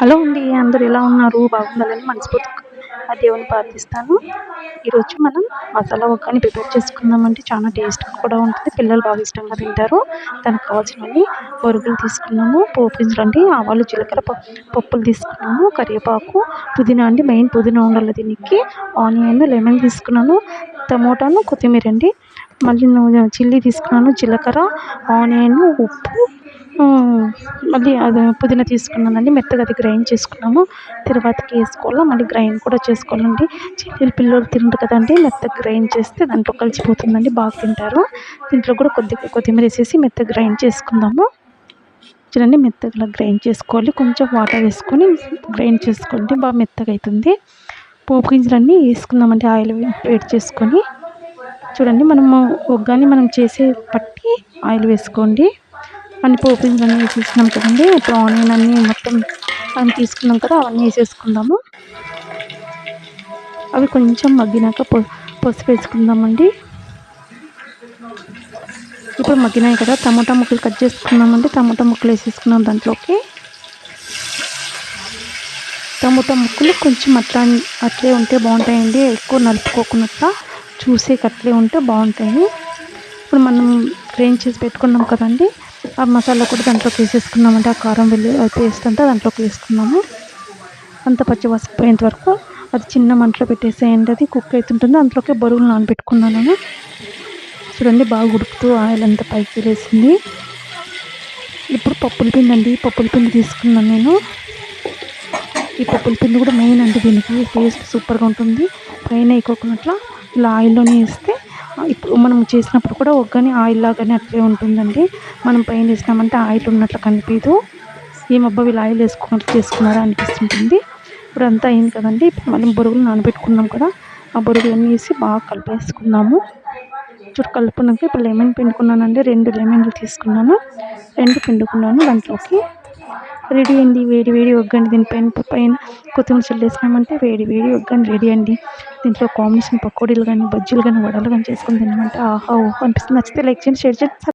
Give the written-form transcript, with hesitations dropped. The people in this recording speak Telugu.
హలో అండి. అందరూ ఎలా ఉన్నారు? బాగుండాలని మనస్ఫూర్తిగా ఆ దేవుని ప్రార్థిస్తాను. ఈరోజు మనం మసాలా ఒగ్గాని ప్రిపేర్ చేసుకుందామండి. చాలా టేస్ట్‌గా కూడా ఉంటుంది. పిల్లలు బాగా ఇష్టంగా తింటారు. దానికి కావాల్సినవన్నీ బొరుగులు తీసుకున్నాము, పోపు గింజలండి, ఆవాలు, జీలకర్ర, పప్పులు తీసుకున్నాము, కరివేపాకు, పుదీనా అండి. మెయిన్ పుదీనా ఉండాలి దీనికి. ఆనియన్, లెమన్ తీసుకున్నాను, టమోటాను, కొత్తిమీర అండి. మళ్ళీ చిల్లీ తీసుకున్నాను, జీలకర్ర, ఆనియన్, ఉప్పు, మళ్ళీ అది పుదీనా తీసుకున్నానండి. మెత్తగా అది గ్రైండ్ చేసుకున్నాము. తిరువాతకి వేసుకోవాలా, మళ్ళీ గ్రైండ్ కూడా చేసుకోవాలండి. చిన్నీలు పిల్లలు తినరు కదండీ, మెత్తగా గ్రైండ్ చేస్తే దాంట్లో కలిసిపోతుందండి, బాగా తింటారు. దీంట్లో కూడా కొద్దిగా కొత్తిమీర వేసేసి మెత్తగా గ్రైండ్ చేసుకుందాము. చూడండి, మెత్తగా ఇలా గ్రైండ్ చేసుకోవాలి. కొంచెం వాటర్ వేసుకొని గ్రైండ్ చేసుకోండి, బాగా మెత్తగా అవుతుంది. పోపు గింజలన్నీ వేసుకుందామండి. ఆయిల్ వేడి చేసుకొని చూడండి, మనము ఒగ్గాని మనం చేసే పట్టి ఆయిల్ వేసుకోండి. అన్ని పోపు గింజలన్నీ వేసేసినాం కదండి. ఇప్పుడు ఆనియన్ అన్నీ మొత్తం అన్నీ తీసుకున్నాం కదా, అవన్నీ వేసేసుకుందాము. అవి కొంచెం మగ్గినాక పసుపు వేసుకుందామండి. ఇప్పుడు మగ్గినాయి కదా, టమోటా ముక్కలు కట్ చేసుకున్నామండి. టమోటా ముక్కలు వేసేసుకున్నాం దాంట్లోకి. టమోటా ముక్కలు కొంచెం అట్లే ఉంటే బాగుంటాయండి, ఎక్కువ నలుపుకోకున్నట్లా చూసే అట్లే ఉంటే బాగుంటాయి. ఇప్పుడు మనం గ్రైండ్ చేసి పెట్టుకున్నాం కదండి, ఆ మసాలా కూడా దాంట్లోకి వేసేసుకున్నామండి. ఆ కారం పేస్ట్ అంతా దాంట్లోకి వేసుకున్నాము. అంత పచ్చివాసన పోయేంత వరకు అది చిన్న మంటలో పెట్టేసేయండి. అది కుక్ అవుతుంటుంది. అందులోకి బొరుగులు నానబెట్టుకున్నాను. చూడండి, బాగా ఉడుకుతూ ఆయిల్ అంతా పైకి లేసింది. ఇప్పుడు పప్పుల పిండి అండి, పప్పుల పిండి తీసుకున్నాను నేను. ఈ పప్పుల పిండి కూడా మెయిన్ అండి, దీనికి టేస్ట్ సూపర్గా ఉంటుంది. పైన వేయకోకున్నట్ల ఇలా ఆయిల్లోనే వేస్తే, ఇప్పుడు మనం చేసినప్పుడు కూడా ఒగ్గాని ఆయిల్ లాగానే అట్లే ఉంటుందండి. మనం పైన వేసినామంటే ఆయిల్ ఉన్నట్లు కనిపించదు. ఏమబ్బా వీళ్ళు ఆయిల్ వేసుకున్నట్లు చేసుకున్నారా అనిపిస్తుంటుంది. ఇప్పుడు అంతా అయింది కదండి. ఇప్పుడు మళ్ళీ బొరుగులు నానబెట్టుకున్నాం కదా, ఆ బొరుగులన్నీ వేసి బాగా కలిపేసుకున్నాము. కలుపుకున్నాక ఇప్పుడు లెమన్ పిండుకున్నానండి. 2 లెమన్లు తీసుకున్నాను, 2 పిండుకున్నాను దాంట్లోకి. రెడీ అండి, వేడి వేడి ఒగ్గండి. దీనిపైన కొత్తిమీర చల్లేసినామంటే వేడి వేడి ఒగ్గండి రెడీ అండి. దీంట్లో కాంబినేషన్ పకోడీలు కానీ, బజ్జీలు కానీ, వడలు కానీ చేసుకొని తినమంటే ఆహా ఓహో అనిపిస్తుంది. నచ్చితే లైక్ చేయండి, షేర్ చేయండి.